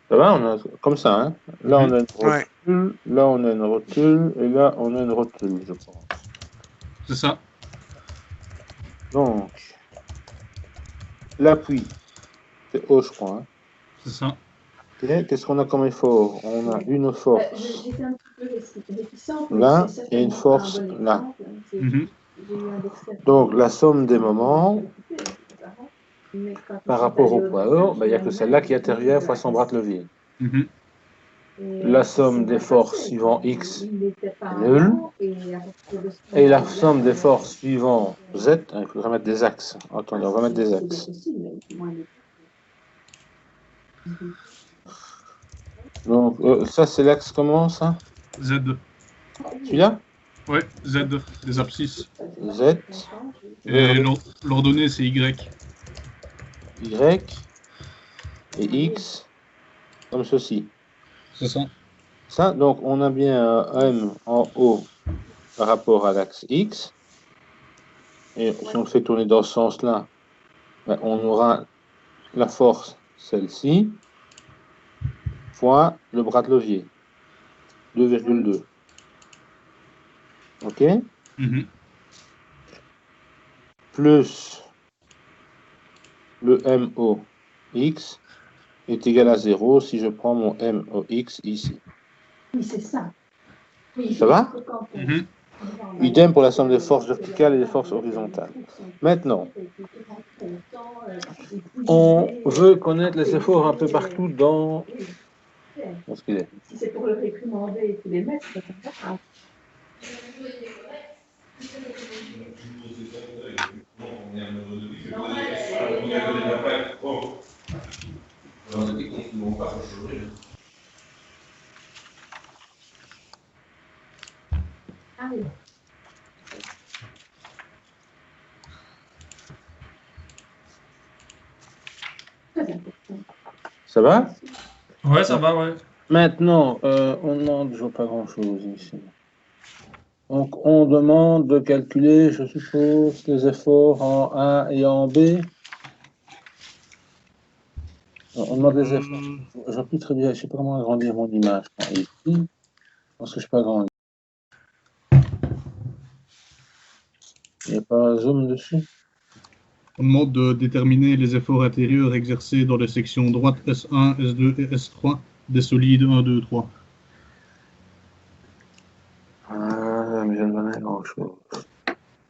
Ça va, on a comme ça, hein. Là, on a une rotule, là, on a une rotule, et là, on a une rotule, je pense. C'est ça. Donc, l'appui, c'est O, je crois. Hein. C'est ça. Okay. Qu'est-ce qu'on a comme effort? On a une force là et une force là. Donc, la somme des moments par rapport au poids, il n'y a que celle-là qui intervient fois son bras de levier. La somme des forces suivant X est nulle. Et la somme des forces suivant Z, il faudra mettre des axes. Attendez, on va mettre des axes. Donc, ça, c'est l'axe comment, ça? Z. Celui-là? Oui, Z, des abscisses. Z. Et l'ordonnée, c'est Y. Y et X, comme ceci. C'est ça. Ça, donc, on a bien un M en haut par rapport à l'axe X. Et si on le fait tourner dans ce sens-là, on aura la force, celle-ci, fois le bras de levier, 2,2. OK? Plus le MOX est égal à 0 si je prends mon MOX ici. Oui, c'est ça. Oui, ça va? Idem pour la somme des forces verticales et des forces horizontales. Maintenant, on veut connaître les efforts un peu partout dans... ce qu'il est. Si c'est pour le réprimander et tous les mettre, c'est pas grave. Ah oui. Ça va? Ouais, ça va, ouais. Maintenant, on demande, je vois pas grand-chose ici. Donc, on demande de calculer, je suppose, les efforts en A et en B. On demande les efforts. Je vois plus très bien, je sais pas comment agrandir mon image. Ici, je pense que je peux agrandir. Il n'y a pas un zoom dessus? On demande de déterminer les efforts intérieurs exercés dans les sections droite S1, S2 et S3 des solides 1, 2, 3. Ah, mais je ne vois pas grand-chose.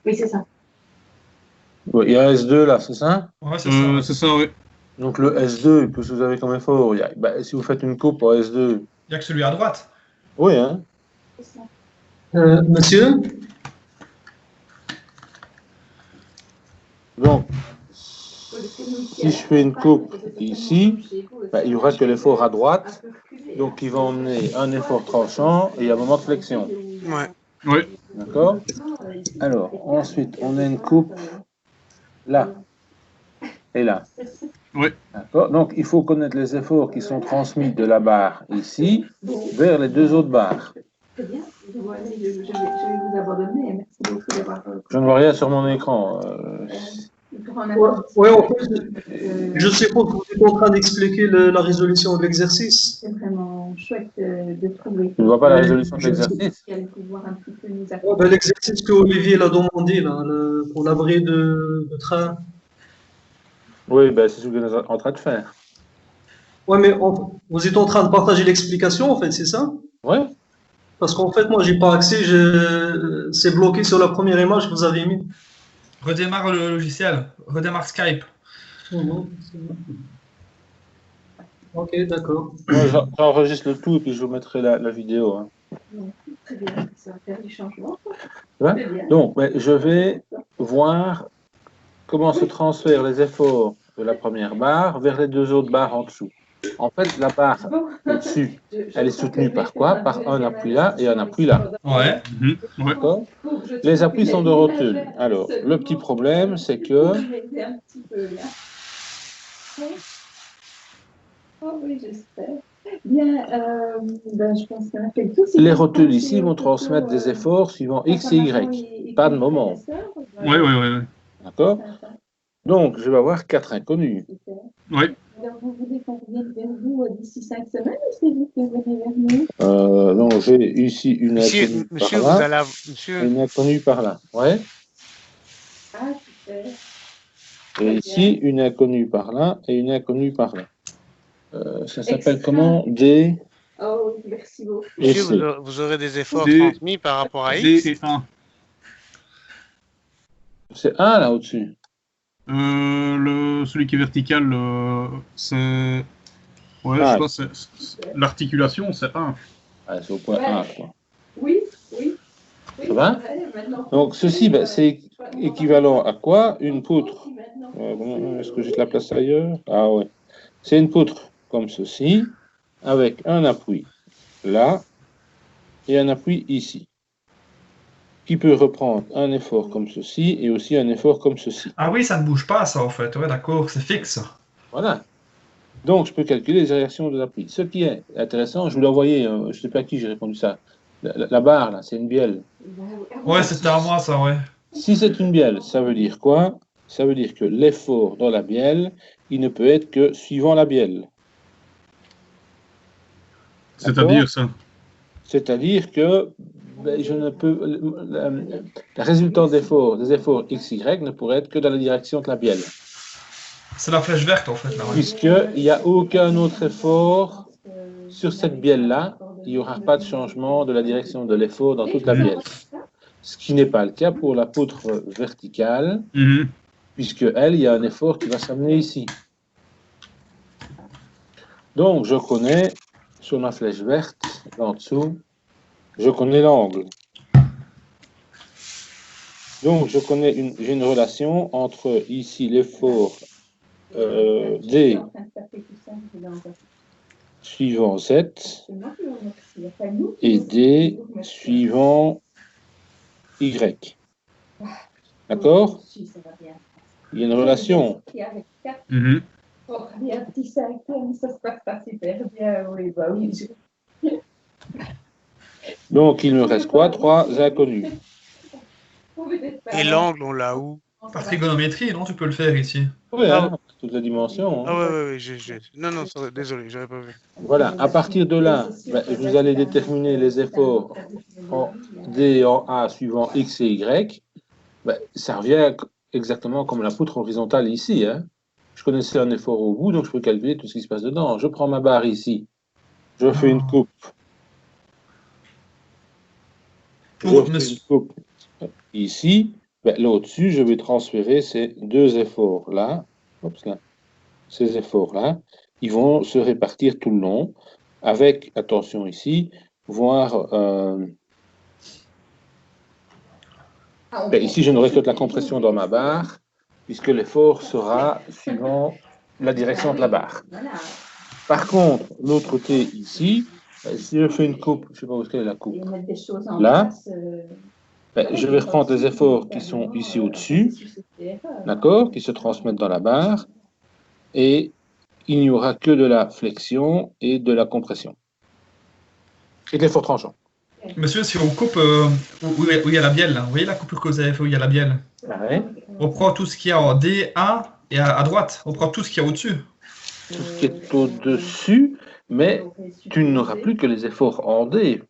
Oui, c'est ça. Ouais, il y a un S2 là, c'est ça? Ouais, c'est ça. C'est ça, oui. Donc le S2, qu'est-ce que vous avez comme effort? Si vous faites une coupe en S2. Il n'y a que celui à droite. Oui, hein? Monsieur? Donc, si je fais une coupe ici, il n'y aura que l'effort à droite, donc il va emmener un effort tranchant et un moment de flexion. Ouais. Oui. D'accord? Alors, ensuite, on a une coupe là et là. Oui. D'accord? Donc, il faut connaître les efforts qui sont transmis de la barre ici vers les deux autres barres. Très bien. Je vais vous abandonner. Merci beaucoup d'avoir. Je ne vois rien sur mon écran. Ouais, en fait, je suppose que vous êtes en train d'expliquer la résolution de l'exercice. C'est vraiment chouette de trouver. Tu ne vois pas la résolution de l'exercice? L'exercice que Olivier l'a demandé là, pour l'abri de train. Oui, c'est ce que vous êtes en train de faire. Ouais, mais vous êtes en train de partager l'explication, en fait, c'est ça? Oui. Parce qu'en fait, moi, j'ai pas accès, c'est bloqué sur la première image que vous avez mis. Redémarre le logiciel, redémarre Skype. Ok, d'accord. Moi, j'enregistre le tout et puis je vous mettrai la vidéo. Hein. Très bien, ça va faire du changement. Ouais. Donc, je vais voir comment se transfèrent les efforts de la première barre vers les deux autres barres en dessous. En fait, la barre au-dessus, elle est soutenue par quoi? Par un appui là et un appui là. Ouais. D'accord? Les appuis sont de rotule. Alors, le petit problème, c'est que... Oh oui, j'espère. Bien, je pense qu'on a fait le tout. Les rotules ici vont transmettre des efforts suivant X et Y, pas de moment. Oui. D'accord? Donc, je vais avoir 4 inconnus. Super. Oui. Alors, vous voulez qu'on revienne vers vous d'ici 5 semaines ou c'est vous qui venez vers nous? Donc, j'ai ici une inconnue Monsieur, par vous là allez, et monsieur, une inconnue par là. Ouais. Ah, super. Et Très ici, bien. une inconnue par là et une inconnue par là. Ça s'appelle Extra. comment? D Oh, merci beaucoup. et monsieur, C. vous aurez des efforts D, transmis par rapport à D X. et 1. C'est 1 là au-dessus. Celui qui est vertical, c'est... Ouais, je Ah, crois que l'articulation, c'est 1. ah, c'est au point Ouais. 1, quoi. Oui, oui. Oui, Ça va? c'est vrai, maintenant. Donc, ceci, ben, c'est équivalent à quoi? Une poutre. Est-ce que j'ai de la place ailleurs? Ah ouais. C'est une poutre comme ceci, avec un appui là et un appui ici, qui peut reprendre un effort comme ceci et aussi un effort comme ceci. Ah oui, ça ne bouge pas, ça, en fait. Ouais, d'accord, c'est fixe. Voilà. Donc, je peux calculer les réactions de l'appui. Ce qui est intéressant, je vous l'ai envoyé, je ne sais pas à qui j'ai répondu ça. La barre, là, c'est une bielle. Ouais, c'était à moi, ça, ouais. Si c'est une bielle, ça veut dire quoi? Ça veut dire que l'effort dans la bielle, il ne peut être que suivant la bielle. C'est-à-dire ça. C'est-à-dire que ben, je ne peux, la résultante des efforts XY ne pourrait être que dans la direction de la bielle. C'est la flèche verte, en fait, là, ouais. Puisqu'il n'y a aucun autre effort sur cette bielle-là, il n'y aura pas de changement de la direction de l'effort dans toute la bielle. Ce qui n'est pas le cas pour la poutre verticale, puisque elle, il y a un effort qui va s'amener ici. Donc, je connais, sur ma flèche verte, en dessous, je connais l'angle. Donc, j'ai une relation entre ici l'effort D suivant Z et D suivant Y. D'accord? Il y a une relation. Oh, il y a un petit cinquième, ça se passe pas super bien, oui, bah oui. Donc, il me reste quoi? 3 inconnus. Et l'angle, on l'a où? Par trigonométrie, non, tu peux le faire ici. Oui, Ah, hein, toutes les dimensions. Ah Hein. ouais, Non, désolé, j'avais pas vu. Voilà, à partir de là, ben, vous allez déterminer les efforts en D et en A suivant X et Y. Ben, ça revient exactement comme la poutre horizontale ici. Hein. Je connaissais un effort au bout, donc je peux calculer tout ce qui se passe dedans. Je prends ma barre ici. Je fais une coupe. Une coupe ici. Ben, là au-dessus, je vais transférer ces deux efforts-là. Ces efforts-là. Ils vont se répartir tout le long. Avec, attention ici, voir... ben, ici, je n'aurai que de la compression dans ma barre, puisque l'effort sera suivant la direction de la barre. Par contre, l'autre côté ici, si je fais une coupe, je ne sais pas où est la coupe, là, ben, je vais reprendre les efforts qui sont ici au-dessus, d'accord, qui se transmettent dans la barre, et il n'y aura que de la flexion et de la compression. Et de l'effort tranchant. Monsieur, si on coupe où il y a la bielle, là, vous voyez la coupure que vous avez fait où il y a la bielle? Ouais. On prend tout ce qu'il y a en D, A et à droite, on prend tout ce qu'il y a au-dessus. Tout ce qui est au-dessus, mais tu n'auras plus que les efforts en D,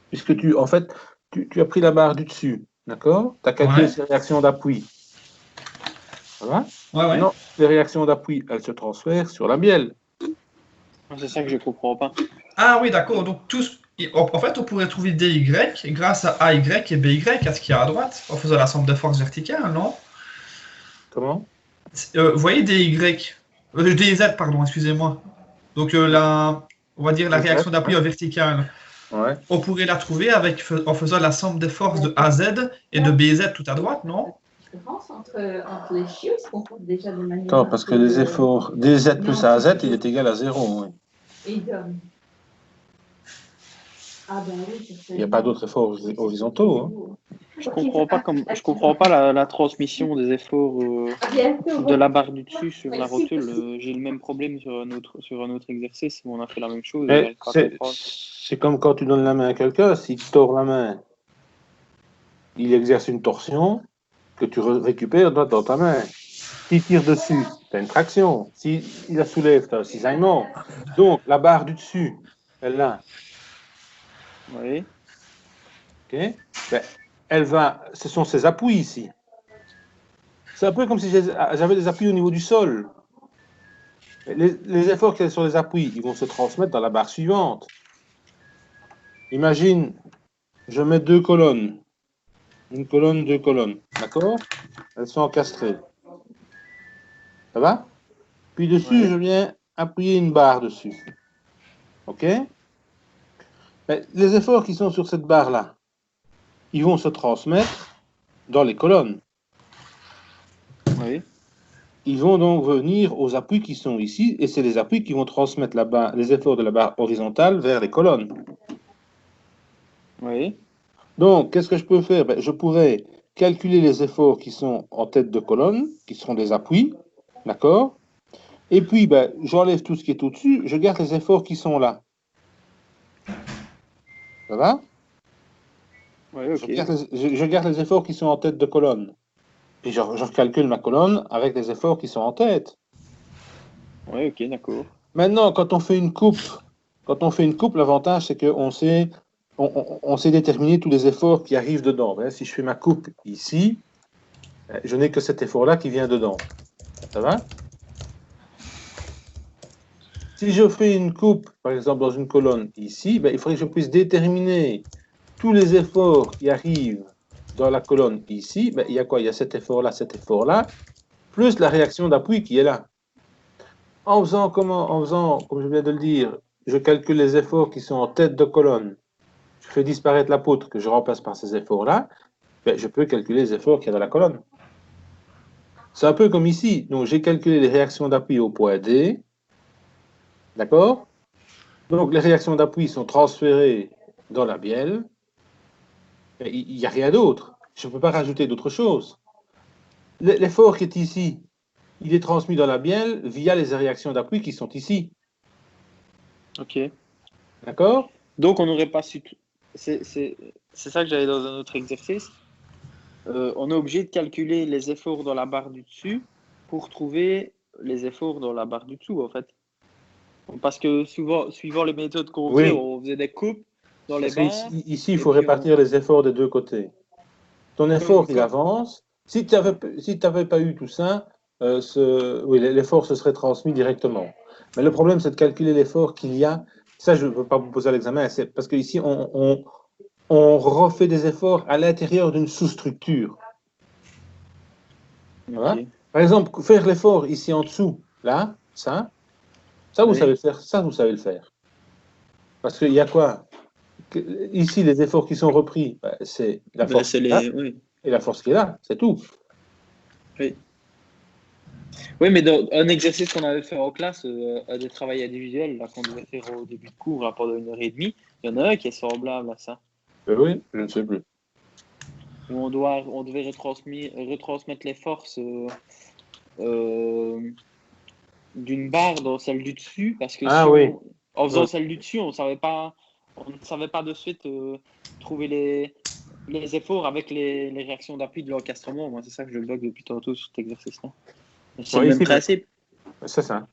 puisque tu as pris la barre du dessus, d'accord? Tu as calculé ces réactions d'appui. Ça va? Ouais. Non, les réactions d'appui, elles se transfèrent sur la bielle. C'est ça que je comprends pas. Ah oui, d'accord. Donc, en fait, on pourrait trouver DY grâce à AY et BY, à ce qu'il y a à droite, en faisant la somme de forces verticales, non? Comment? Vous voyez DZ, pardon, excusez-moi. Donc, on va dire la réaction d'appui en verticale. Ouais. On pourrait la trouver en faisant la somme des forces de AZ et de BZ tout à droite, non? Entre les chiffres qu'on compte déjà de manière... Attends, parce que les efforts DZ plus AZ, il est égal à 0. Oui. Et donne. Ah ben oui, il n'y a pas d'autres efforts horizontaux. Hein. Je comprends pas la transmission des efforts de la barre du dessus sur la rotule. J'ai le même problème sur un autre exercice où on a fait la même chose. C'est comme quand tu donnes la main à quelqu'un, s'il te tord la main, il exerce une torsion que tu récupères dans ta main. S'il tire dessus, tu as une traction. S'il la soulève, tu as un cisaillement. Donc, la barre du dessus, elle là. Oui. Ok. Ben, elle va, ce sont ses appuis ici. C'est un peu comme si j'avais des appuis au niveau du sol. Les efforts qu'il y a sur les appuis, ils vont se transmettre dans la barre suivante. Imagine, je mets 2 colonnes. Une colonne, 2 colonnes. D'accord? Elles sont encastrées. Ça va? Puis dessus, Ouais. je viens appuyer une barre dessus. OK? Mais les efforts qui sont sur cette barre-là, ils vont se transmettre dans les colonnes. Oui. Ils vont donc venir aux appuis qui sont ici, et c'est les appuis qui vont transmettre les efforts de la barre horizontale vers les colonnes. Oui. Donc, qu'est-ce que je peux faire? Ben, je pourrais calculer les efforts qui sont en tête de colonne, qui seront des appuis, d'accord? Et puis, ben, j'enlève tout ce qui est au-dessus, je garde les efforts qui sont là. Ça va? Oui, ok. Je garde les efforts qui sont en tête de colonne. Et je recalcule ma colonne avec les efforts qui sont en tête. Oui, ok, d'accord. Maintenant, quand on fait une coupe, l'avantage, c'est qu'on sait, on sait déterminer tous les efforts qui arrivent dedans. Si je fais ma coupe ici, je n'ai que cet effort-là qui vient dedans. Ça va? Si je fais une coupe, par exemple, dans une colonne ici, ben, il faudrait que je puisse déterminer tous les efforts qui arrivent dans la colonne ici. Ben, il y a quoi? Il y a cet effort-là, plus la réaction d'appui qui est là. En faisant, comme je viens de le dire, je calcule les efforts qui sont en tête de colonne. Je fais disparaître la poutre que je remplace par ces efforts-là. Ben, je peux calculer les efforts qu'il y a dans la colonne. C'est un peu comme ici. Donc, j'ai calculé les réactions d'appui au point D. D'accord? Donc, les réactions d'appui sont transférées dans la bielle. Il n'y a rien d'autre. Je ne peux pas rajouter d'autre chose. L'effort qui est ici, il est transmis dans la bielle via les réactions d'appui qui sont ici. Ok. D'accord? Donc, on n'aurait pas su... C'est ça que j'avais dans un autre exercice. On est obligé de calculer les efforts dans la barre du dessus pour trouver les efforts dans la barre du dessous, en fait. Parce que souvent, suivant les méthodes qu'on faisait, on faisait des coupes dans les barres. Ici, il faut répartir les efforts des deux côtés. Ton effort, il avance. Si tu n'avais pas eu tout ça, l'effort se serait transmis directement. Mais le problème, c'est de calculer l'effort qu'il y a. Ça, je ne veux pas vous poser à l'examen, parce qu'ici, on refait des efforts à l'intérieur d'une sous-structure. Okay. Par exemple, faire l'effort ici en dessous, là, ça vous savez le faire, ça vous savez le faire. Parce qu'il y a quoi? Ici, les efforts qui sont repris, c'est la force qui est là, et la force qui est là, c'est tout. Oui. Oui, mais dans un exercice qu'on avait fait en classe, des travails individuels, qu'on devait faire au début de cours, pendant 1h30, il y en a un qui est semblable à ça. Oui, je ne sais plus. Où on devait retransmettre les forces d'une barre dans celle du dessus, parce que en faisant celle du dessus, on ne savait pas de suite trouver les efforts avec les réactions d'appui de l'encastrement. Moi, c'est ça que je bloque depuis tantôt sur cet exercice-là. C'est le même principe. C'est ça.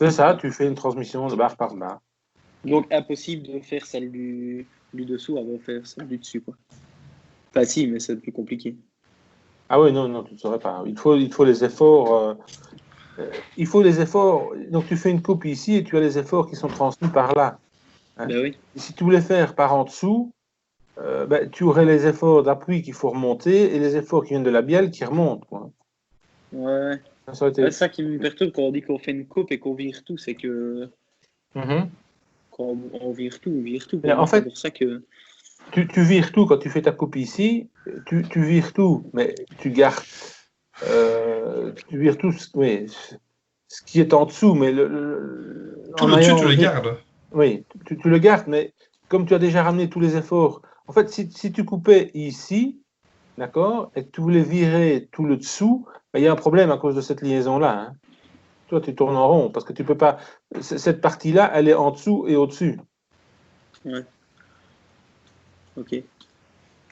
C'est ça, tu fais une transmission de barre par barre. Donc, impossible de faire celle du dessous avant de faire celle du dessus, quoi. Enfin, si, mais c'est plus compliqué. Ah oui, non, tu ne saurais pas. Il faut les efforts. Il faut les efforts. Donc, tu fais une coupe ici et tu as les efforts qui sont transmis par là. Hein? Ben oui. Et si tu voulais faire par en dessous, tu aurais les efforts d'appui qu'il faut remonter et les efforts qui viennent de la bielle qui remontent, quoi. Ouais. C'est ça qui me perturbe quand on dit qu'on fait une coupe et qu'on vire tout, c'est que quand on vire tout, on vire tout. En fait, c'est pour ça que... tu vires tout quand tu fais ta coupe ici, tu vires tout, mais tu gardes, tu vires tout, ce qui est en dessous, mais tout le dessus, tu le gardes. Oui, tu le gardes, mais comme tu as déjà ramené tous les efforts, en fait, si tu coupais ici, d'accord, et que tu voulais virer tout le dessous, il y a un problème à cause de cette liaison-là. Hein. Toi, tu tournes en rond, parce que tu peux pas... Cette partie-là, elle est en dessous et au-dessus. Ouais. Ok.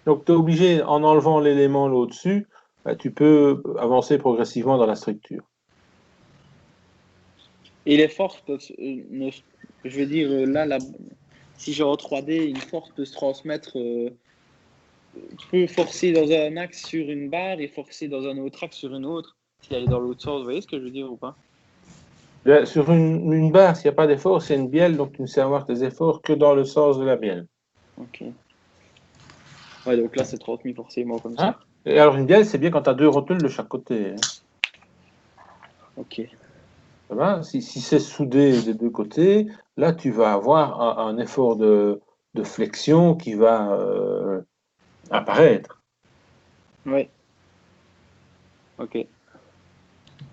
Donc, tu es obligé, en enlevant l'élément là au-dessus, tu peux avancer progressivement dans la structure. Et les forces peuvent, je veux dire, si j'ai en 3D, une force peut se transmettre. Tu peux forcer dans un axe sur une barre et forcer dans un autre axe sur une autre, si elle est dans l'autre sens. Vous voyez ce que je veux dire ou pas? Sur une barre, s'il n'y a pas d'effort, c'est une bielle, donc tu ne sais avoir tes efforts que dans le sens de la bielle. Ok. Ouais, donc là, c'est transmis forcément comme ça. Et alors, une bielle, c'est bien quand tu as 2 rotules de chaque côté. Ok. Ça va? Si c'est soudé des 2 côtés, là, tu vas avoir un effort de flexion qui va apparaître. Ouais. Ok.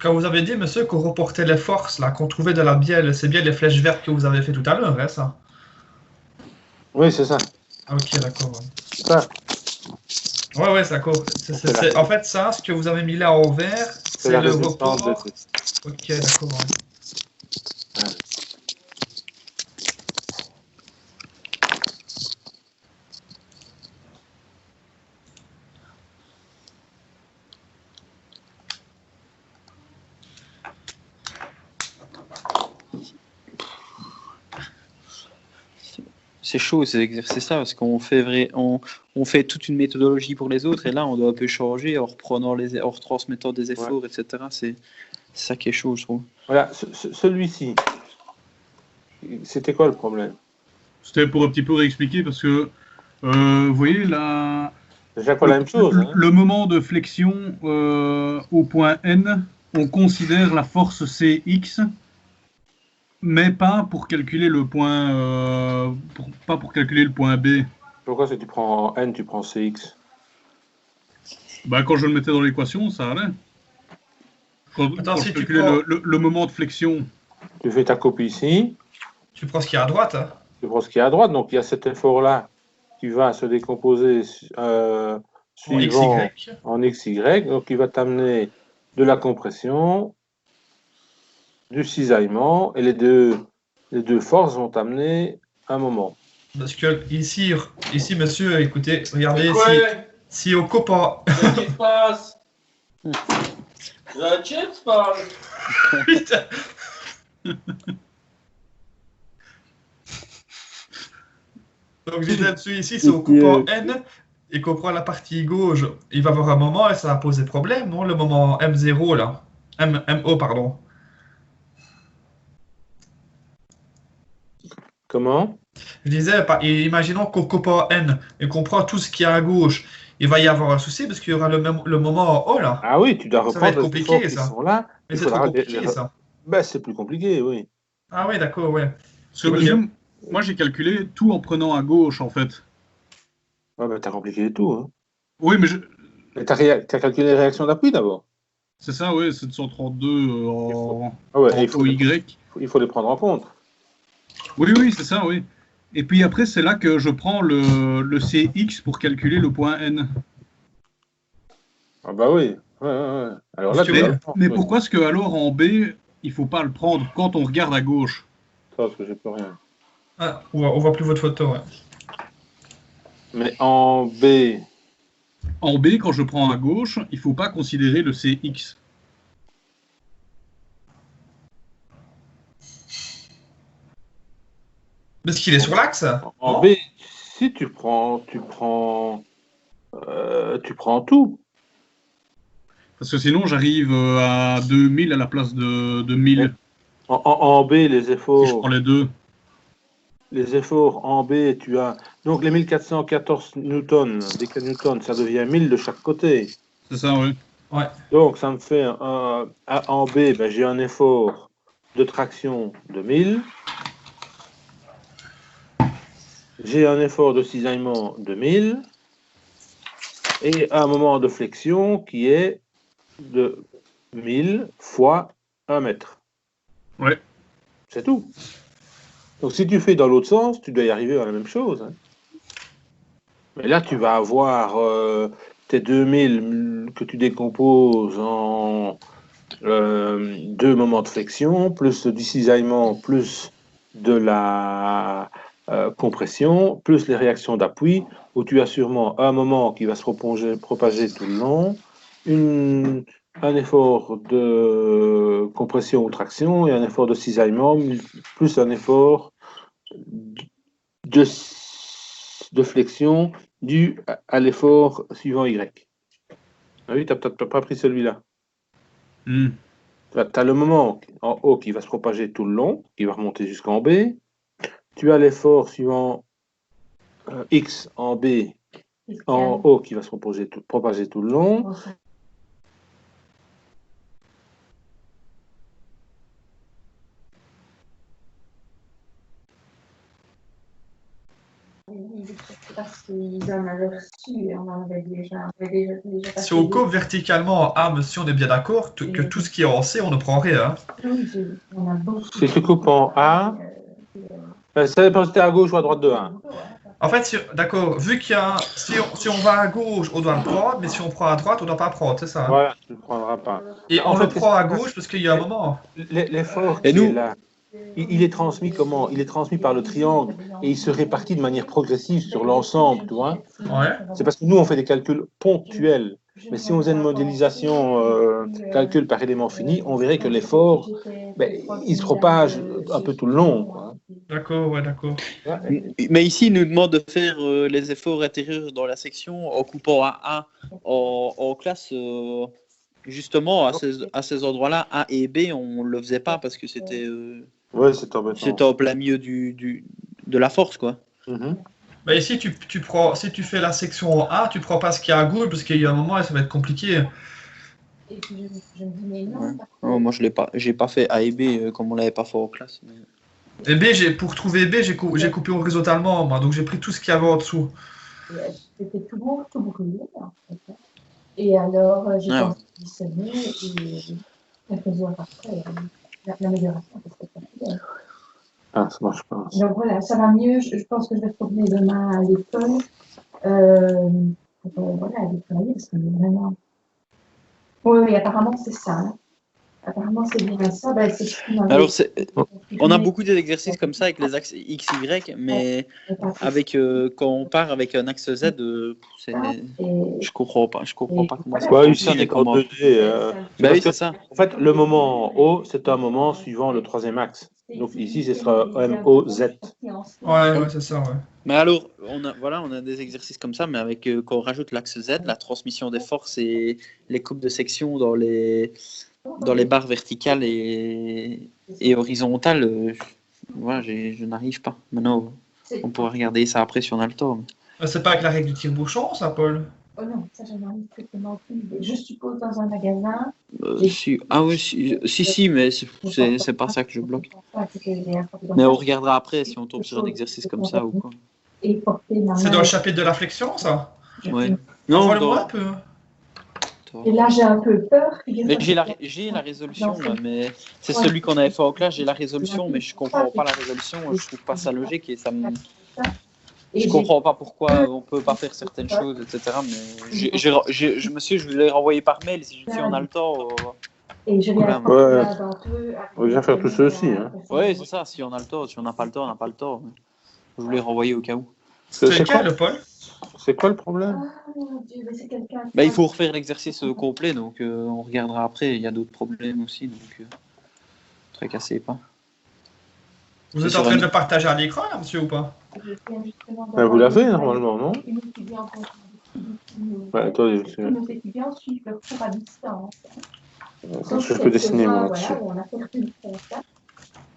Quand vous avez dit, monsieur, qu'on reportait les forces, là, qu'on trouvait de la bielle, c'est bien les flèches vertes que vous avez fait tout à l'heure, hein, ça? Oui, c'est ça. Ok, d'accord. Ouais. C'est ça. Ouais, d'accord. En fait, ça, ce que vous avez mis là en vert, c'est le report. Ok, d'accord. Ouais. C'est chaud ces exercices-là parce qu'on fait on fait toute une méthodologie pour les autres et là on doit un peu changer en reprenant en retransmettant des efforts, etc. C'est ça qui est chaud, je trouve. Voilà, celui-ci, c'était quoi le problème? C'était pour un petit peu réexpliquer parce que, vous voyez, là, C'est chaque fois la même chose. le moment de flexion au point N, on considère la force CX, mais pas pour calculer le point, pas pour calculer le point B. Pourquoi si tu prends N, tu prends CX? Bah, quand je le mettais dans l'équation, ça allait. Quand Si je tu calculais prends... le moment de flexion. Tu fais ta copie ici. Tu prends ce qui est à droite. Hein. Tu prends ce qui est à droite. Donc, il y a cet effort-là qui va se décomposer suivant en XY. Donc, il va t'amener de la compression, du cisaillement, et les deux forces vont t'amener un moment. Parce que ici, monsieur, écoutez, regardez, si on coupe en... Qu'est-ce qui se passe? Putain. Donc, je disais dessus ici, si on coupe en N et qu'on prend la partie gauche, il va y avoir un moment et ça va poser problème, non? Le moment M0, là. MO, pardon. Comment? Je disais, imaginons qu'on coupe en N et qu'on prend tout ce qui est à gauche, il va y avoir un souci parce qu'il y aura le moment en haut, là. Ah oui, tu dois reprendre ça va être compliqué, qui ça. sont là. Mais c'est trop compliqué, ça. Ben, c'est plus compliqué, oui. Ah oui, d'accord, ouais. Moi, j'ai calculé tout en prenant à gauche, en fait. Ouais, ben, t'as compliqué tout. Hein. Oui, mais Mais t'as calculé les réactions d'appui d'abord. C'est ça, oui, 732 en Y. Il faut les prendre en compte. Oui, c'est ça, oui. Et puis après, c'est là que je prends le CX pour calculer le point N. Ah bah oui. Ouais. Alors là, mais pourquoi est-ce que alors en B, il faut pas le prendre quand on regarde à gauche? Ça, parce que j'ai plus rien. Ah, on voit plus votre photo, ouais. Mais en B... En B, quand je prends à gauche, il faut pas considérer le CX. Parce qu'il est sur l'axe. En B, si tu prends tout. Parce que sinon, j'arrive à 2000 à la place de 1000. En B, les efforts... Si je prends les deux. Les efforts en B, tu as... Donc, les 1414 newtons, des newtons, ça devient 1000 de chaque côté. C'est ça, oui. Ouais. Donc, ça me fait... en B, ben, j'ai un effort de traction de 1000. J'ai un effort de cisaillement de 1000. Et un moment de flexion qui est de 1000 fois 1 mètre. Ouais. C'est tout. Donc, si tu fais dans l'autre sens, tu dois y arriver à la même chose. Hein. Mais là, tu vas avoir tes 2000 que tu décomposes en 2 moments de flexion, plus du cisaillement, plus de la compression, plus les réactions d'appui, où tu as sûrement un moment qui va se propager tout le long, un effort de compression ou traction et un effort de cisaillement, plus un effort de flexion dû à l'effort suivant Y. Ah oui, tu n'as peut-être pas pris celui-là. Tu as le moment en haut qui va se propager tout le long, qui va remonter jusqu'en B. Tu as l'effort suivant X en B, en haut qui va se propager tout le long. Parce qu'ils en avaient reçu, on en avait déjà Si on coupe verticalement en A, monsieur, on est bien d'accord que tout ce qui est en C, on ne prend rien. Si tu coupes en A, ça dépend si tu es à gauche ou à droite de 1. En fait, d'accord, vu qu'il y a. Si on va à gauche, on doit le prendre, mais si on prend à droite, on ne doit pas prendre, c'est ça? Voilà, tu ne le prendras pas. Et on le prend à gauche parce qu'il y a un moment. L'effort qui est là, il est transmis comment? Il est transmis par le triangle et il se répartit de manière progressive sur l'ensemble, tu vois? Ouais. C'est parce que nous, on fait des calculs ponctuels. Mais si on faisait une modélisation calcul par élément fini, on verrait que l'effort, il se propage un peu tout le long, quoi. D'accord, ouais, d'accord. Mais ici, il nous demande de faire les efforts intérieurs dans la section en coupant à A en classe. Justement, à ces endroits-là, A et B, on ne le faisait pas parce que c'était c'était en plein milieu de la force, quoi. Mais ici, si tu fais la section en A, tu prends pas ce qu'il y a à gauche parce qu'il y a un moment, ça va être compliqué. Et puis je me dis, mais non. Oh, moi, j'ai pas fait A et B comme on l'avait pas fait en classe. Mais... Et B, pour trouver B, j'ai coupé horizontalement, moi, donc j'ai pris tout ce qu'il y avait en dessous. C'était tout brûlé, en fait. Et alors, j'ai conditionné et quelques heures après, l'amélioration était facile. Ah, ça marche pas. Donc voilà, ça va mieux. Je pense que je vais retourner demain à l'école. Voilà, aller travailler parce que vraiment. Oui, apparemment c'est ça. Hein. Apparemment c'est bien ça. Alors, on a beaucoup d'exercices comme ça avec les axes X, Y, mais quand on part avec un axe Z, je comprends pas comment ça fonctionne. Ici, comment... oui, c'est ça. En fait, le moment en haut, c'est un moment suivant le troisième axe. Donc ici, ce sera MOZ. Ouais, c'est ça, ouais. Mais alors, on a des exercices comme ça, mais avec quand on rajoute l'axe Z, la transmission des forces et les coupes de section dans les barres verticales et horizontales, je n'arrive pas. Maintenant, on pourra regarder ça après si on a le temps. Mais... C'est pas avec la règle du tire-bouchon, ça, Paul? Oh non, ça, j'en ai strictement aucune idée. Je suppose dans un magasin. Si, mais c'est pas ça que je bloque. Mais on regardera après si on tombe sur un exercice comme ça ou quoi. C'est dans le chapitre de la flexion, ça? Ouais. Non, moi un peu. Et là, j'ai un peu peur. Mais j'ai la résolution, là, mais c'est celui qu'on avait fait en classe. J'ai la résolution, mais je comprends pas la résolution. Je trouve pas ça logique et ça me... Je comprends pas pourquoi on peut pas faire certaines choses, etc. Mais je voulais renvoyer par mail si on a le temps. Et je on vient faire tout ça aussi. Hein. Oui, c'est ça. Si on a le temps, si on n'a pas le temps, on n'a pas le temps. Je voulais renvoyer au cas où. C'est quoi le Paul? C'est quoi le problème? Il faut refaire l'exercice complet, donc on regardera après. Il y a d'autres problèmes aussi, donc tracassez pas. Vous êtes en train de le partager à l'écran, là, monsieur, ou pas? Vous l'avez normalement, non? Attendez, monsieur. Nos étudiants suivent leur cours à distance. Je peux dessiner moi là-dessus.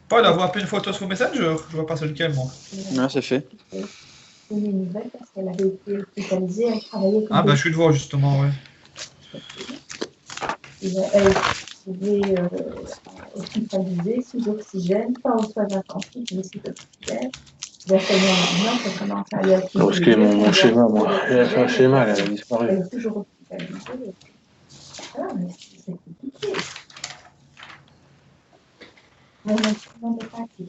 Paul, avoir appelé une photo sur Messenger? Je vois pas c'est lequel, moi. Ouais, c'est fait. Une nouvelle parce qu'elle avait été hospitalisée, elle travaillait comme je suis devant, justement, ouais. Elle pouvait hospitaliser sous oxygène, pas aux soins intensifs, mais sous oxygène. J'ai fait maintenant, ça commence à aller à tout. Parce que mon schéma, moi, j'ai fait un schéma, elle a disparu. Elle est toujours hospitalisée. Ah, mais c'est compliqué. Mais l'instrument n'est pas actif.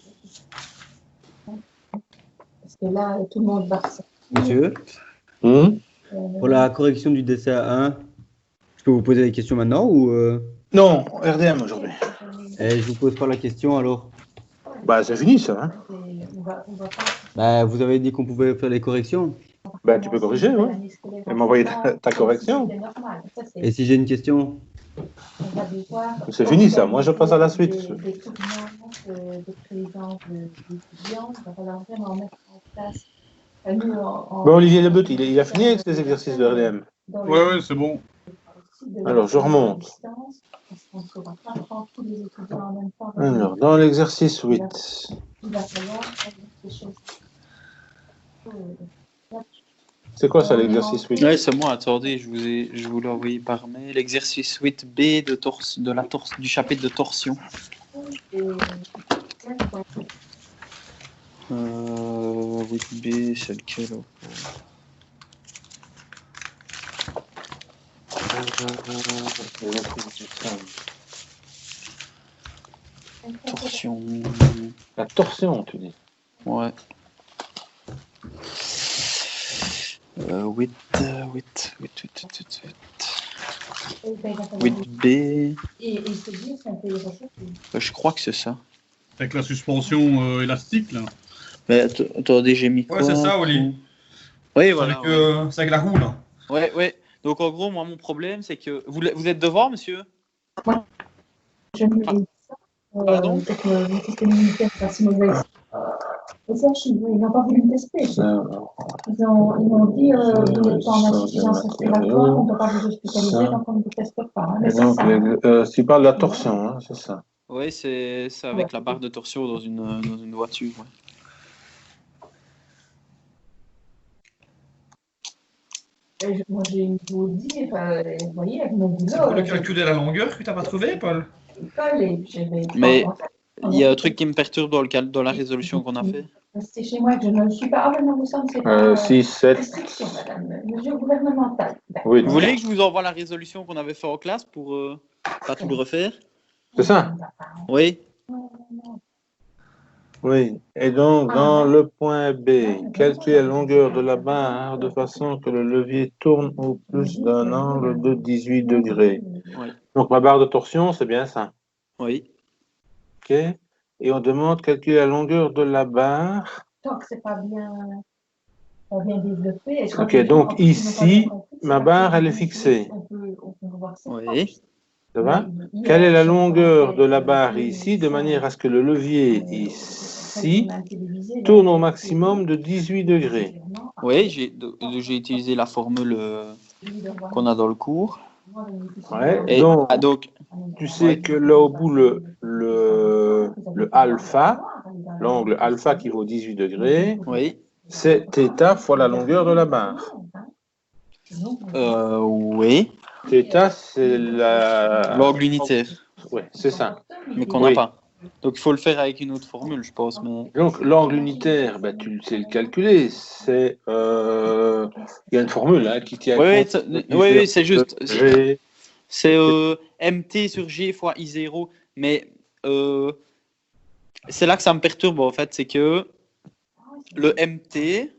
Parce que là, tout le monde va ressortir. Monsieur, pour la correction du DCA1, je peux vous poser des questions maintenant ou Non, RDM aujourd'hui. Je vous pose pas la question alors. C'est fini ça. Hein. Vous avez dit qu'on pouvait faire les corrections. Ben, tu peux corriger, oui. Et m'envoyer ta correction. Et si j'ai une question? C'est fini, ça. Moi, je passe à la suite. Bon, Olivier Lebeut, il a fini avec ses exercices de RDM. Ouais, c'est bon. Alors, je remonte. Alors, dans l'exercice 8. C'est quoi ça, l'exercice 8? Ouais, c'est moi, attendez, je vous l'ai envoyé par mail. L'exercice 8B du chapitre de torsion. 8B, c'est lequel? Torsion. La torsion, tu dis? Ouais. 8B. Je crois que c'est ça. Avec la suspension élastique, là. Mais attendez, j'ai mis quoi? Ouais, c'est ça, Oli. Oui, voilà. C'est avec la roue, là. Ouais. Donc, en gros, moi, mon problème, c'est que... Vous êtes devant, monsieur? Je me dis ça. Pardon? Le système immunitaire est assez mauvais. Et ça, ils n'ont pas voulu me tester. Ils m'ont dit, vous n'êtes pas en insuffisance respiratoire, on ne peut pas vous hospitaliser, donc on ne vous teste pas. Hein. Mais donc, tu parles de la torsion, hein, c'est ça? Oui, c'est avec la barre de torsion dans une voiture. Ouais. Moi, j'ai vous dire, vous voyez, avec mon boulot. C'est pour le calculer la longueur que tu n'as pas trouvé, Paul? Mais il y a un truc qui me perturbe dans la résolution qu'on a fait. C'est chez moi que je ne suis pas. Ah, non, vous c'est pas 6, 7. restriction, madame. Mesure gouvernementale. Oui. Vous voulez que je vous envoie la résolution qu'on avait fait en classe pour pas tout le refaire? C'est ça? Oui. Oui. Et donc, dans le point B, calculer la longueur de la barre de façon que le levier tourne au plus d'un angle de 18 degrés. Oui. Donc, ma barre de torsion, c'est bien ça. Oui. OK. Et on demande de calculer la longueur de la barre. Tant que c'est pas bien développé. OK, donc ici, ma barre, elle est fixée. Oui. Ça va? Quelle est la longueur de la barre ici, de manière à ce que le levier ici tourne au maximum de 18 degrés? Oui, j'ai utilisé la formule qu'on a dans le cours. Ouais. Et, donc, tu sais que là au bout, le alpha, l'angle alpha qui vaut 18 degrés, oui. c'est θ fois la longueur de la barre. Oui. θ, c'est l'angle unitaire. Oui, c'est ça. Mais qu'on n'a pas. Donc il faut le faire avec une autre formule, je pense. Mais... Donc l'angle unitaire, ben, tu sais le calculer. C'est il y a une formule hein, qui tient compte. Oui, c'est juste. C'est MT sur G fois I0. Mais c'est là que ça me perturbe en fait, c'est que le MT,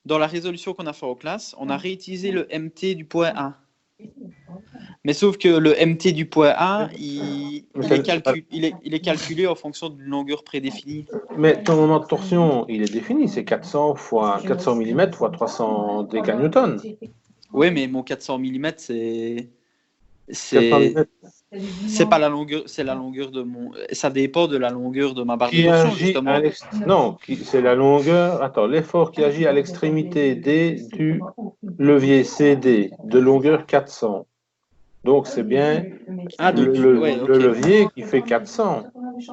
dans la résolution qu'on a fait en classe, on a réutilisé le MT du point A. Mais sauf que le MT du point A, il est calculé en fonction d'une longueur prédéfinie. Mais ton moment de torsion, il est défini, c'est 400 mm fois 300 décanewtons. Oui, mais mon 400 mm, c'est pas la longueur, c'est la longueur de mon. Ça dépend de la longueur de ma barre de torsion, justement. Non, c'est la longueur. Attends, l'effort qui agit à l'extrémité D du levier CD de longueur 400. Donc c'est bien le levier qui fait 400.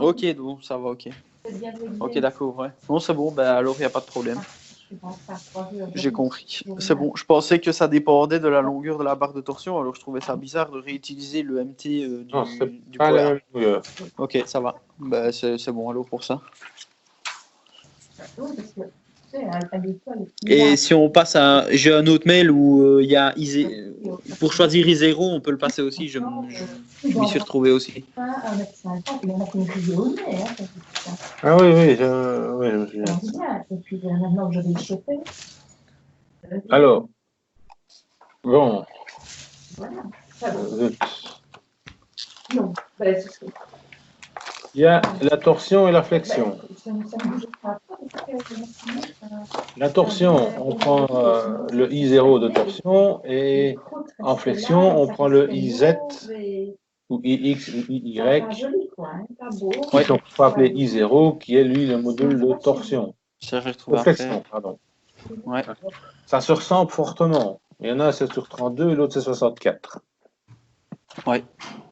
Ok, donc ça va, ok. Ok, d'accord, ouais. Non, c'est bon, ben alors il n'y a pas de problème. J'ai compris. C'est bon. Je pensais que ça dépendait de la longueur de la barre de torsion, alors je trouvais ça bizarre de réutiliser le MT du pas point la A. même longueur. Ok, ça va. Ben, c'est bon alors pour ça. Et si on passe à... J'ai un autre mail où il y a pour choisir I0, on peut le passer aussi. Je m'y suis retrouvé aussi. Ah oui, je me souviens. Alors, bon. Il y a la torsion et la flexion. La torsion, on prend le I0 de torsion et en flexion, on prend le IZ ou IX ou IY, qui sont appelés I0, qui est lui le module de torsion. Ça, j'ai De retrouvé flexion, après. pardon. Ouais. Ça se ressemble fortement. Il y en a, c'est sur 32 et l'autre, c'est 64. Ouais.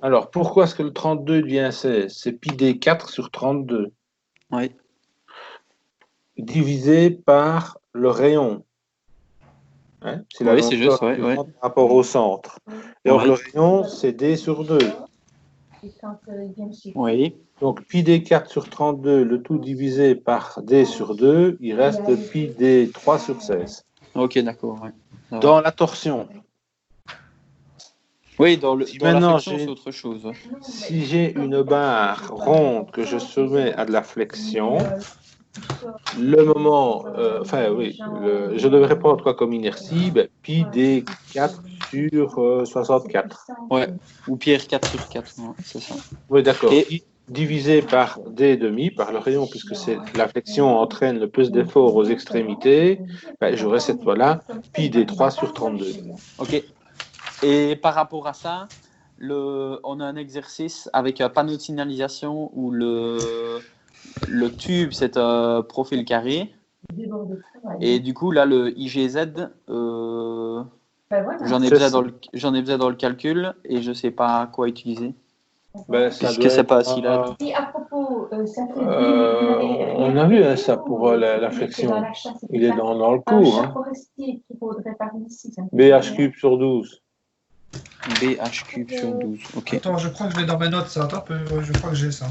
Alors, pourquoi est-ce que le 32 devient 16? C'est pi d4 sur 32. Ouais. Divisé par le rayon. Hein, c'est la Oui, c'est juste, longueur ouais. par rapport au centre. Et or, Ouais. le rayon, c'est d sur 2. Oui. Donc, pi d4 sur 32, le tout divisé par d sur 2, il reste pi d3 sur 16. Ok, d'accord. Ouais. Dans la torsion. Oui, dans la flexion, c'est j'ai- autre chose. Ouais. Si j'ai une barre ronde que je soumets à de la flexion, le moment, je devrais prendre quoi comme inertie? Pi d4 sur 64. Ouais. Ou pierre 4 sur 4. Ouais, c'est ça. Oui, d'accord. Et- Divisé par d demi, par le rayon, puisque la flexion entraîne le plus d'effort aux extrémités, j'aurai cette fois-là pi d3 sur 32. Ok. Et par rapport à ça, on a un exercice avec un panneau de signalisation où le tube, c'est un profil carré. Et du coup, là, le IGZ, j'en ai besoin dans le calcul et je ne sais pas quoi utiliser. Puisque c'est pas assis là. Et à propos, ça fait on a vu ça pour la flexion. Il est dans le cours. Hein. BH cube sur 12. BH cube sur 12. Ok. Attends, je crois que je l'ai dans mes notes, ça. Attends, je crois que j'ai ça.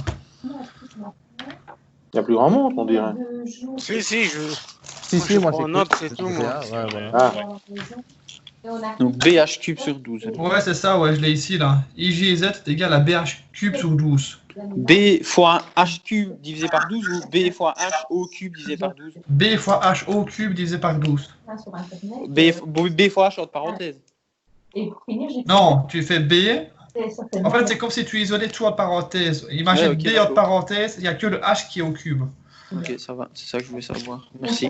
Il y a plus grand monde, on dirait. Si, moi c'est note, c'est tout, moi. Ouais, voilà. Ah. Donc BH cube sur 12. Ouais, c'est ça, ouais, je l'ai ici, là. IGZ est égal à BH cube sur 12. B fois H cube divisé par 12 ou B fois H au cube divisé par 12? B fois H au cube divisé par 12. B fois H entre parenthèses. Non, tu fais B. En fait, c'est comme si tu isolais tout en parenthèse. Imagine Ouais, ok, B en d'accord. parenthèse, il n'y a que le H qui est au cube. Ok, ça va. C'est ça que je voulais savoir. Merci.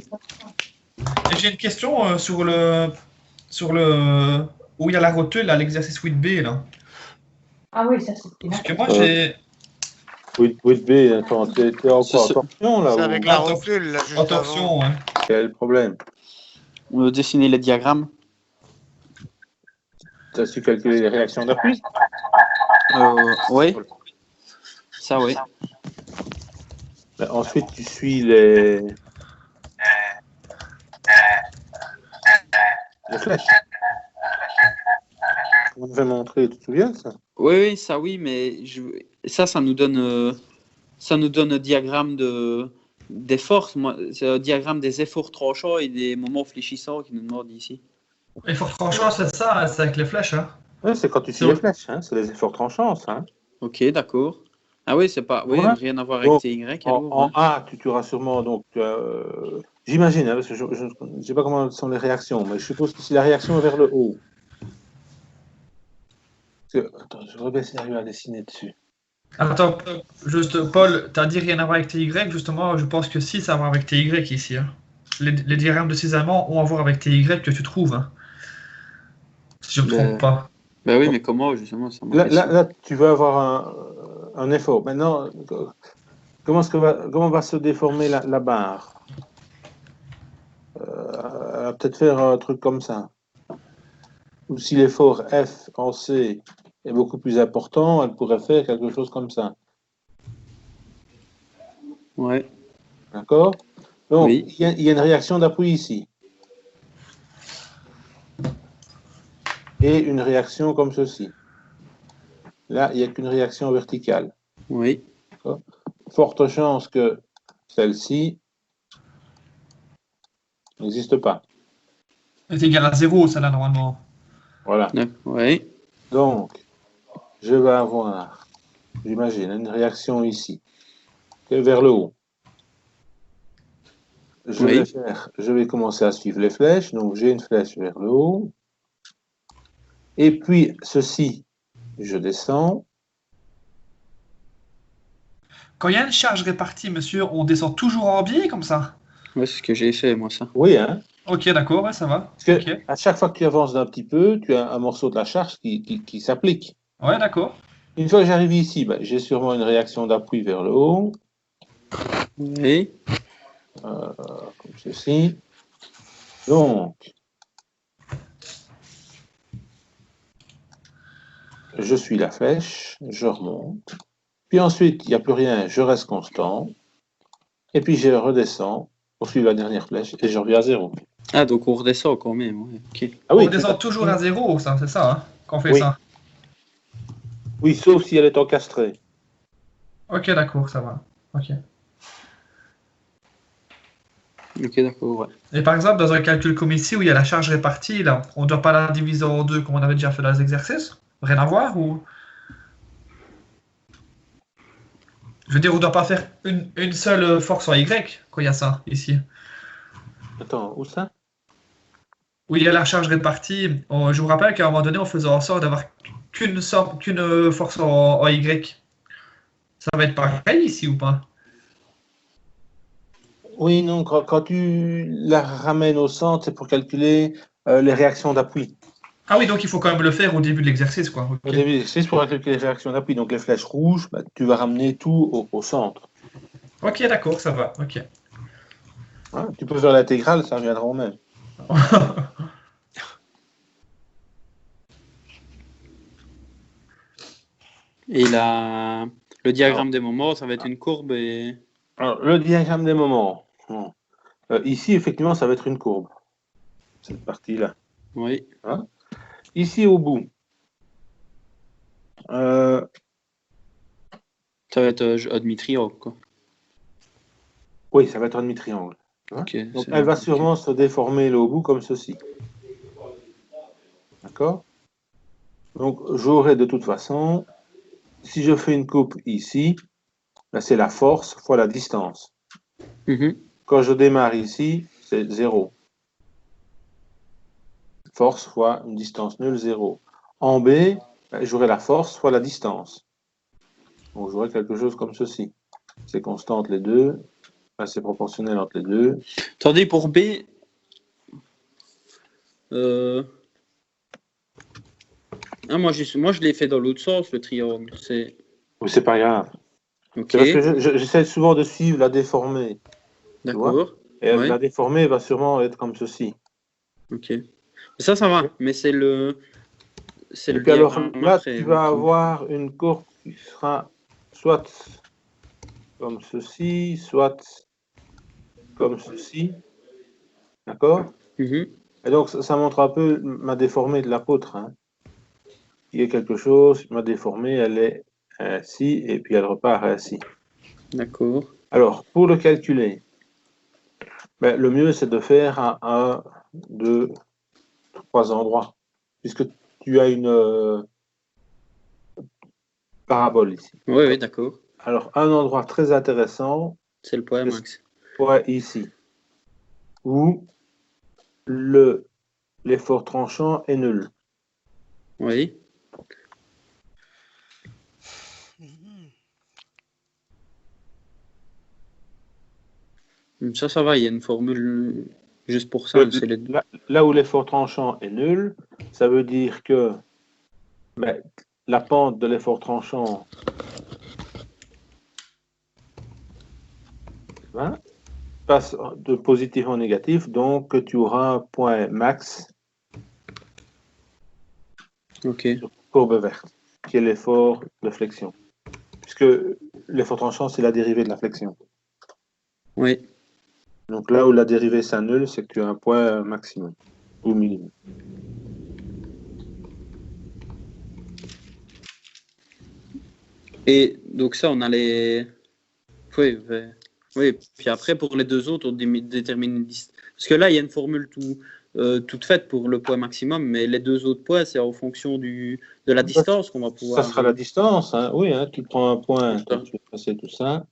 Et j'ai une question sur le où il y a la rotule, là, l'exercice 8B, là. Ah oui, ça c'est Parce que moi, j'ai... 8B, attends, t'es encore C'est en torsion, là? C'est ou- avec la rotule, là, juste En torsion, ouais. Quel est le problème? On va dessiner les diagrammes. Tu as su calculer les réactions d'appui? Oui. Ça, oui. Ensuite, tu suis les flèches. On devait montrer, tu te souviens ça? Oui, ça oui, mais ça nous donne un diagramme des forces. C'est un diagramme des efforts tranchants et des moments fléchissants qui nous demande ici. Effort tranchant, c'est ça, hein, c'est avec les flèches, hein. Oui, c'est quand tu suis les flèches, hein, c'est les efforts tranchants, ça. Hein. Ok, d'accord. Ah oui, c'est pas, oui, Ouais. rien à voir avec Donc, TY. en A, tu auras sûrement, donc, j'imagine, hein, parce que je ne sais pas comment sont les réactions, mais je suppose que si la réaction est vers le haut. Attends, je vais essayer d'arriver à dessiner dessus. Attends, juste, Paul, t'as dit rien à voir avec TY, justement, je pense que si, ça a à voir avec TY ici. Hein. Les diagrammes de cisaillement ont à voir avec TY que tu trouves. Hein. Si je ne me trompe pas. Ben oui, mais comment, justement ça là, tu vas avoir un effort. Maintenant, comment va se déformer la barre? Elle va peut-être faire un truc comme ça. Ou si l'effort F en C est beaucoup plus important, elle pourrait faire quelque chose comme ça. Ouais. D'accord? Donc, oui. il y a une réaction d'appui ici. Et une réaction comme ceci. Là, il n'y a qu'une réaction verticale. Oui. Forte chance que celle-ci n'existe pas. C'est égal à 0, ça, là, normalement. Voilà. Oui. Donc, je vais avoir, j'imagine, une réaction ici, vers le haut. Je vais commencer à suivre les flèches. Donc, j'ai une flèche vers le haut. Et puis, ceci, je descends. quand il y a une charge répartie, monsieur, on descend toujours en biais comme ça? Ouais, c'est ce que j'ai fait, moi, ça. Oui, hein. Ok, d'accord, ouais, ça va. Parce que Ok. à chaque fois que tu avances d'un petit peu, tu as un morceau de la charge qui s'applique. Ouais, d'accord. Une fois que j'arrive ici, j'ai sûrement une réaction d'appui vers le haut, Oui. comme ceci. Donc, je suis la flèche, je remonte. Puis ensuite, il n'y a plus rien, je reste constant. Et puis je redescends pour suivre la dernière flèche et je reviens à 0. Ah, donc on redescend quand même. Ouais. Ok. Ah oui, On descend toujours à 0, ça, c'est ça, hein, quand on fait Oui. ça. Oui, sauf si elle est encastrée. Ok, d'accord, ça va. Ok. Ok, d'accord, ouais. Et par exemple, dans un calcul comme ici, où il y a la charge répartie, là, on ne doit pas la diviser en deux comme on avait déjà fait dans les exercices? Rien à voir ou... Je veux dire, on ne doit pas faire une seule force en Y quand il y a ça, ici. Attends, où ça? Où il y a la charge répartie. Je vous rappelle qu'à un moment donné, on faisait en sorte d'avoir qu'une force en Y. Ça va être pareil ici ou pas? Oui, non, quand tu la ramènes au centre, c'est pour calculer les réactions d'appui. Ah oui, donc il faut quand même le faire au début de l'exercice, quoi. Au Ok. début de l'exercice, pour calculer les réactions d'appui, donc les flèches rouges, tu vas ramener tout au centre. Ok, d'accord, ça va. Ok. Hein, tu peux faire l'intégrale, ça reviendra au même. Et le diagramme des moments, ça va être une courbe et... Alors, le diagramme des moments. Ici, effectivement, ça va être une courbe. Cette partie-là. Oui. Hein? Ici, au bout. Ça va être un demi-triangle, quoi. Oui, ça va être un demi-triangle. Hein? Okay, donc, elle va sûrement se déformer là au bout comme ceci. D'accord? Donc, j'aurai de toute façon, si je fais une coupe ici, c'est la force fois la distance. Quand je démarre ici, c'est 0. Force fois une distance nulle, 0. En B, j'aurai la force fois la distance. Donc, j'aurai quelque chose comme ceci. C'est constant entre les deux. C'est proportionnel entre les deux. Tandis pour B, moi je l'ai fait dans l'autre sens, le triangle. Oui, c'est pas grave. Okay. C'est parce que j'essaie souvent de suivre la déformée. D'accord. Et la déformée va sûrement être comme ceci. Ok. Ça va. Mais c'est le... Et puis alors là, tu vas avoir une courbe qui sera soit comme ceci, soit comme ceci. D'accord? Et donc, ça montre un peu ma déformée de l'apôtre. Hein. Il y a quelque chose, ma déformée, elle est ainsi, et puis elle repart ainsi. D'accord. Alors, pour le calculer, le mieux, c'est de faire à 1, 2, 3 endroits, puisque tu as une parabole ici. Oui, d'accord. Alors, un endroit très intéressant, c'est le point max. Point ici, où l'effort tranchant est nul. Oui. Ça va, il y a une formule juste pour ça. Là où l'effort tranchant est nul, ça veut dire que la pente de l'effort tranchant passe de positif en négatif, donc tu auras un point max sur courbe verte, qui est l'effort de flexion. Puisque l'effort tranchant, c'est la dérivée de la flexion. Oui. Donc là où la dérivée s'annule, c'est que tu as un point maximum ou minimum. Et donc ça, on a les... Oui, puis après, pour les deux autres, on détermine une distance. Parce que là, il y a une formule toute faite pour le poids maximum, mais les deux autres poids, c'est en fonction de la distance qu'on va pouvoir... Ça sera la distance, hein. Oui, hein, tu prends un point, tu vas passer tout ça.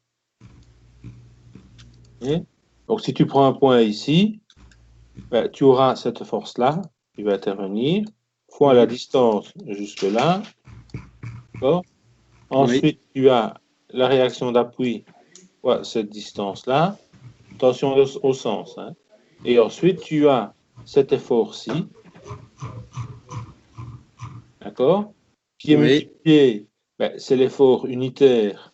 Et donc, si tu prends un point ici, tu auras cette force-là qui va intervenir, fois la distance jusque-là. D'accord ? Ensuite, tu as la réaction d'appui fois cette distance-là. Attention au sens. Hein. Et ensuite, tu as cet effort-ci, d'accord, qui est multiplié, c'est l'effort unitaire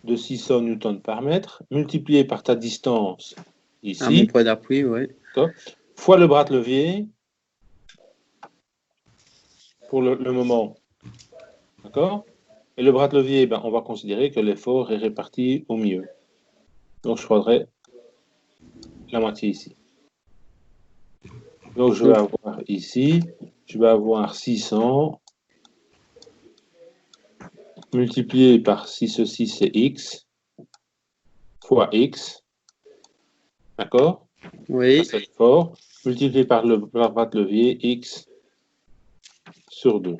de 600 newtons par mètre, multiplié par ta distance ici. Mon point d'appui, oui. Fois le bras de levier pour le moment. D'accord? Et le bras de levier, on va considérer que l'effort est réparti au mieux. Donc, je prendrai la moitié ici. Donc, je vais avoir ici, je vais avoir 600 multiplié par, si ceci c'est x, fois x, d'accord? Oui. C'est l'effort, multiplié par le bras de levier, x sur 2.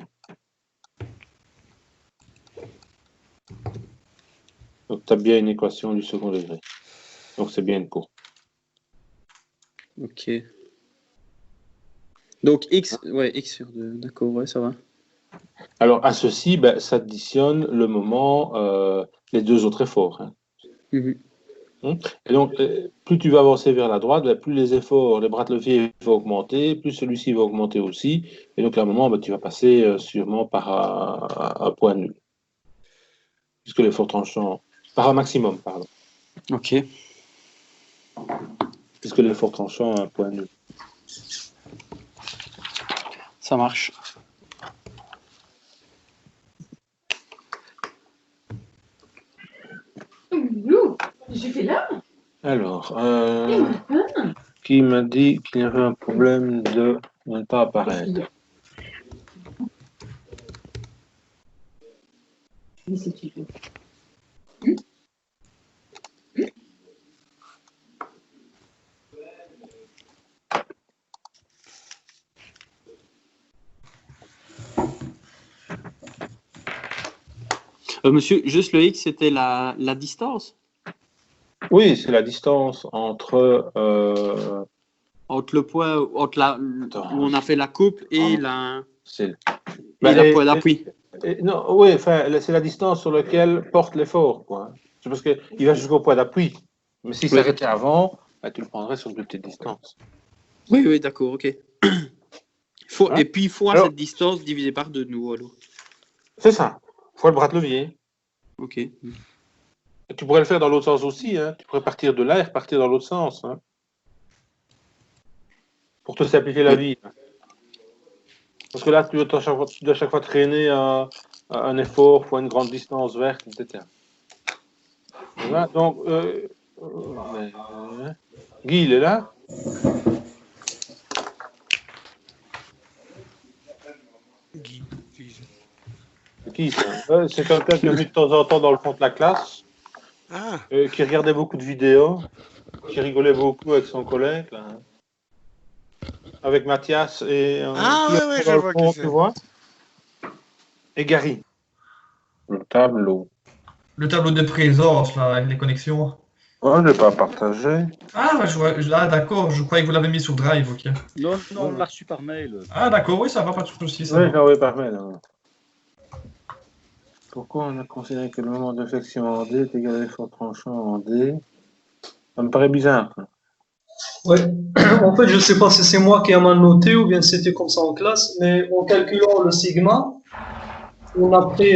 Donc, tu as bien une équation du second degré. Donc, c'est bien une courbe. Ok. Donc, x sur 2. D'accord, ouais, ça va. Alors, à ceci, ça additionne le moment, les deux autres efforts. Hein. Et donc, plus tu vas avancer vers la droite, plus les efforts, les bras de levier vont augmenter, plus celui-ci va augmenter aussi. Et donc, à un moment, tu vas passer sûrement par un point nul. Puisque l'effort tranchant, par un maximum, pardon. Ok. Puisque l'effort tranchant a un point nul. Ça marche. J'ai fait là. Alors, qui m'a dit qu'il y avait un problème de ne pas apparaître? Oui, si tu veux. Monsieur, juste le x, c'était la distance? Oui, c'est la distance entre... Entre le point, où on a fait la coupe et la point d'appui. Non, oui, c'est la distance sur laquelle porte l'effort, quoi. C'est parce qu'il va jusqu'au point d'appui. Mais s'il s'arrêtait avant, tu le prendrais sur une plus petite distance. Oui, d'accord, ok. Et puis, fois cette distance divisée par 2 de nouveau, alors. C'est ça. Fois le bras de levier. Ok. Et tu pourrais le faire dans l'autre sens aussi. Hein. Tu pourrais partir de là et repartir dans l'autre sens. Hein. Pour te simplifier la vie. Parce que là, tu dois chaque fois traîner un effort fois une grande distance verte, etc. Voilà. Donc, Guy, il est là? Guy. C'est qui ça? C'est quelqu'un qui est venu de temps en temps dans le fond de la classe, qui regardait beaucoup de vidéos, qui rigolait beaucoup avec son collègue, là, hein. Avec Mathias et je vois fond, tu vois. Et Gary. Le tableau. Le tableau de présence, là, avec les connexions. Oh, je ne l'ai pas partagé. D'accord, je croyais que vous l'avez mis sur Drive, ok. Non, on l'a reçu par mail. Ah, d'accord, oui, ça va, pas de souci. Oui, je l'ai envoyé par mail. Hein. Pourquoi on a considéré que le moment de flexion en D est égal à l'effort tranchant en D? Ça me paraît bizarre. Oui, en fait, je ne sais pas si c'est moi qui ai mal noté ou bien c'était comme ça en classe, mais en calculant le sigma, on a pris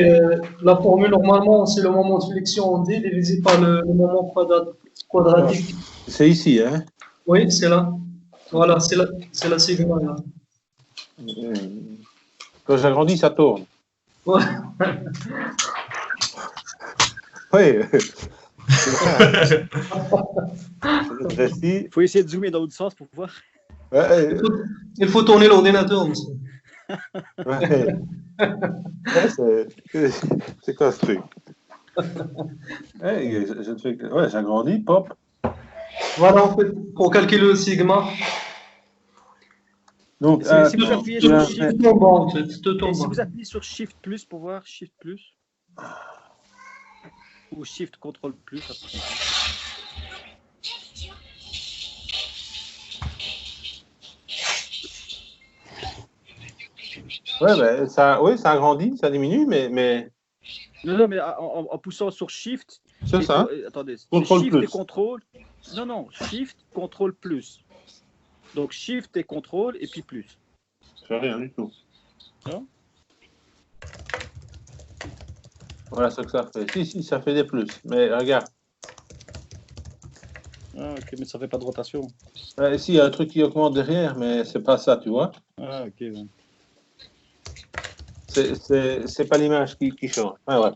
la formule, normalement, c'est le moment de flexion en D divisé par le moment quadratique. C'est ici, hein? Oui, c'est là. Voilà, c'est la sigma, là. Quand j'agrandis, ça tourne. Ouais. Oui. Il faut essayer de zoomer dans l'autre sens pour voir. Il faut tourner l'ordinateur aussi. C'est quoi ce truc? J'agrandis, pop. Voilà, en fait, pour calculer le sigma. Donc, si vous appuyez sur Shift, si vous appuyez sur Shift plus pour voir Shift plus ou Shift Control plus après. Ça agrandit, ça diminue, mais Non, mais en poussant sur Shift. C'est ça. Attendez. Contrôle Shift plus. et contrôle. Non, Shift, contrôle plus. Donc Shift et contrôle et puis plus. Ça fait rien du tout. Non? Voilà ce que ça fait. Si, ça fait des plus. Mais regarde. Ah, ok, mais ça fait pas de rotation. Si, il y a un truc qui augmente derrière, mais c'est pas ça, tu vois. Ah, ok. Ouais. C'est pas l'image qui change. Ouais.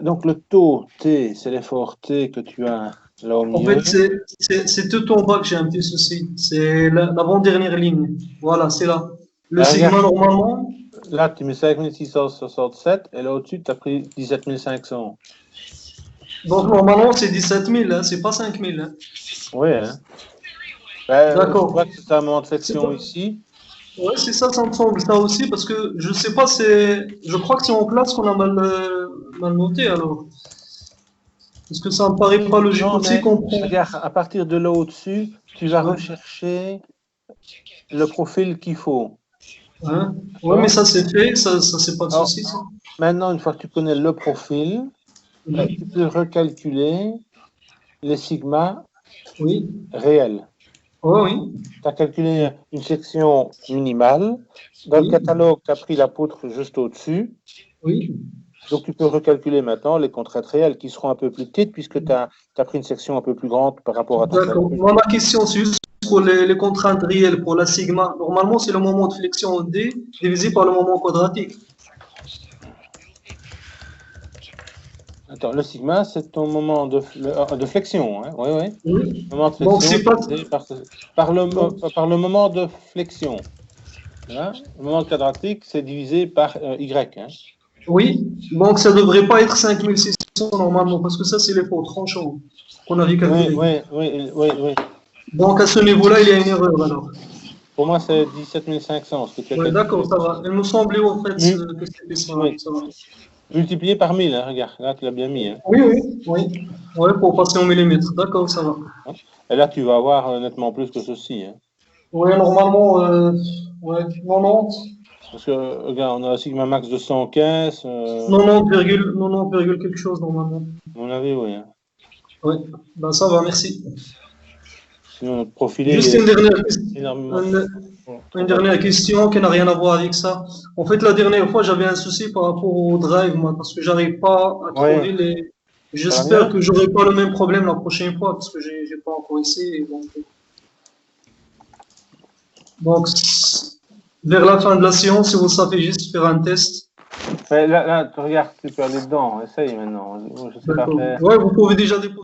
Donc le taux T, c'est l'effort T que tu as là au milieu. En fait, c'est tout en bas que j'ai un petit souci. C'est l'avant-dernière ligne. Voilà, c'est là. Le sigma, normalement. Là, tu mets 5667 et là au-dessus, tu as pris 17500. Donc normalement, c'est 17 000, hein, c'est pas 5 000. Hein. Oui, hein. D'accord. Je vois que c'est un moment de flexion ici. Oui, c'est ça, ça me semble ça aussi, parce que je sais pas, je crois que c'est en classe qu'on a mal noté alors. Parce que ça me paraît pas logique aussi qu'on prend. Regarde, à partir de là au-dessus, tu vas rechercher le profil qu'il faut. Hein? Oui, mais ça c'est fait, ça c'est pas de souci. Ça. Maintenant, une fois que tu connais le profil, tu peux recalculer les sigmas réels. Oui. Tu as calculé une section minimale. Dans le catalogue, tu as pris la poutre juste au-dessus. Oui. Donc, tu peux recalculer maintenant les contraintes réelles qui seront un peu plus petites puisque tu as pris une section un peu plus grande par rapport à ton D'accord. Moi, ma question, c'est juste pour les contraintes réelles pour la sigma. Normalement, c'est le moment de flexion D divisé par le moment quadratique. Attends, le sigma, c'est ton moment de flexion. Hein? Oui. Oui. Le moment de flexion, par le moment de flexion. Hein? Le moment quadratique, c'est divisé par Y. Hein? Oui, donc ça ne devrait pas être 5600 normalement, parce que ça, c'est l'effort tranchant qu'on avait calculé. Oui. Donc à ce niveau-là, il y a une erreur alors. Pour moi, c'est 17 500. Oui, d'accord, ça va. Il me semblait en fait que c'était ça. Ça va. Multiplié par 1000, hein, regarde, là tu l'as bien mis. Hein. Oui, pour passer en millimètres, d'accord, ça va. Et là, tu vas avoir nettement plus que ceci. Hein. Oui, normalement, 90. Parce que, regarde, on a un sigma max de 115. 90, quelque chose normalement. À mon avis, oui. Hein. Oui, ben ça va, merci. Sinon, notre profilé. Juste une dernière question qui n'a rien à voir avec ça. En fait, la dernière fois, j'avais un souci par rapport au drive, moi, parce que j'arrive pas à trouver les. J'espère que j'aurai pas le même problème la prochaine fois, parce que j'ai pas encore essayé. Donc, vers la fin de la séance, si vous savez juste faire un test. Là, tu regardes, tu peux aller dedans. Essaye maintenant. Je sais pas faire. Ouais, vous pouvez déjà déposer.